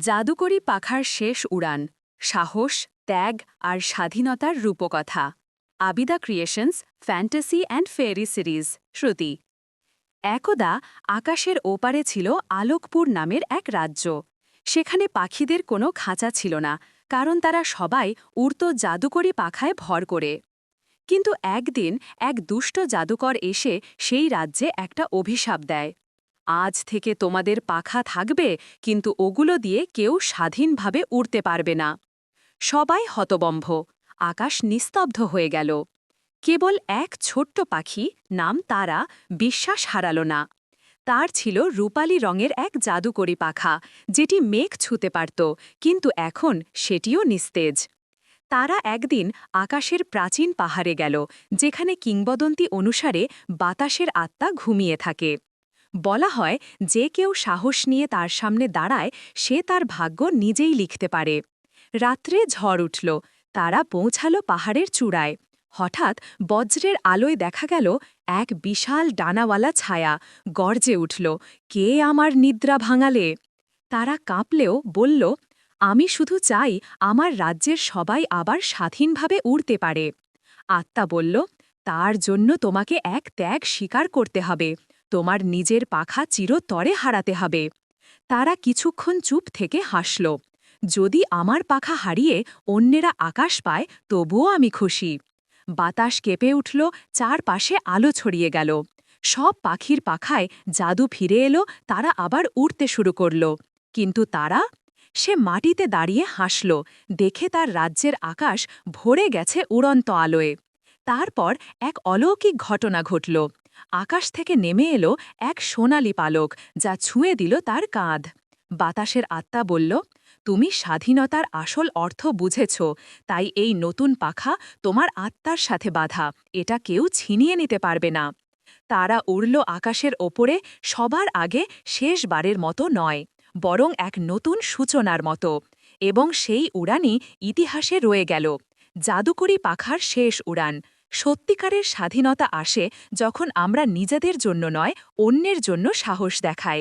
জাদুকরি পাখার শেষ উড়ান, সাহস, ত্যাগ আর স্বাধীনতার রূপকথা। Abida Creations, fantasy and fairy series, Shruti. একদা আকাশের ওপারে ছিল আলোকপুর নামের এক রাজ্য। সেখানে পাখিদের কোনো খাঁচা ছিল না, কারণ তারা সবাই উড়ত জাদুকরি পাখায় ভর করে। কিন্তু একদিন এক দুষ্ট জাদুকর এসে সেই রাজ্যে একটা অভিশাপ দেয়। আজ থেকে তোমাদের পাখা থাকবে, কিন্তু ওগুলো দিয়ে কেউ স্বাধীনভাবে উড়তে পারবে না। সবাই হতবম্ব। আকাশ নিস্তব্ধ হয়ে গেল। কেবল এক ছোট্ট পাখি, নাম তারা, বিশ্বাস হারাল না। তার ছিল রূপালী রঙের এক জাদুকরি পাখা, যেটি মেঘ ছুঁতে পারত, কিন্তু এখন সেটিও নিস্তেজ। তারা একদিন আকাশের প্রাচীন পাহাড়ে গেল, যেখানে কিংবদন্তি অনুসারে বাতাসের আত্মা ঘুমিয়ে থাকে। বলা হয়, যে কেউ সাহস নিয়ে তার সামনে দাঁড়ায়, সে তার ভাগ্য নিজেই লিখতে পারে। রাত্রে ঝড় উঠল। তারা পৌঁছালো পাহাড়ের চূড়ায়। হঠাৎ বজ্রের আলোয় দেখা গেল এক বিশাল ডানাওয়ালা ছায়া। গর্জে উঠল, কে আমার নিদ্রা ভাঙালে? তারা কাঁপলেও বলল, আমি শুধু চাই আমার রাজ্যের সবাই আবার স্বাধীনভাবে উড়তে পারে। আত্মা বলল, তার জন্য তোমাকে এক ত্যাগ স্বীকার করতে হবে। তোমার নিজের পাখা চিরতরে হারাতে হবে। তারা কিছুক্ষণ চুপ থেকে হাসল। যদি আমার পাখা হারিয়ে অন্যেরা আকাশ পায়, তবুও আমি খুশি। বাতাস কেঁপে উঠল, চারপাশে আলো ছড়িয়ে গেল। সব পাখির পাখায় জাদু ফিরে এলো, তারা আবার উড়তে শুরু করল। কিন্তু তারা? সে মাটিতে দাঁড়িয়ে হাসল, দেখে তার রাজ্যের আকাশ ভরে গেছে উড়ন্ত আলোয়। তারপর এক অলৌকিক ঘটনা ঘটল। আকাশ থেকে নেমে এলো এক সোনালি পালক, যা ছুঁয়ে দিল তার কাঁধ। বাতাসের আত্মা বলল, তুমি স্বাধীনতার আসল অর্থ বুঝেছ, তাই এই নতুন পাখা তোমার আত্মার সাথে বাঁধা, এটা কেউ ছিনিয়ে নিতে পারবে না। তারা উড়ল আকাশের ওপরে, সবার আগে শেষবারের মতো নয়, বরং এক নতুন সূচনার মতো। এবং সেই উড়ানই ইতিহাসে রয়ে গেল, জাদুকরি পাখার শেষ উড়ান। সত্যিকারের স্বাধীনতা আসে যখন আমরা নিজেদের জন্য নয়, অন্যের জন্য সাহস দেখাই।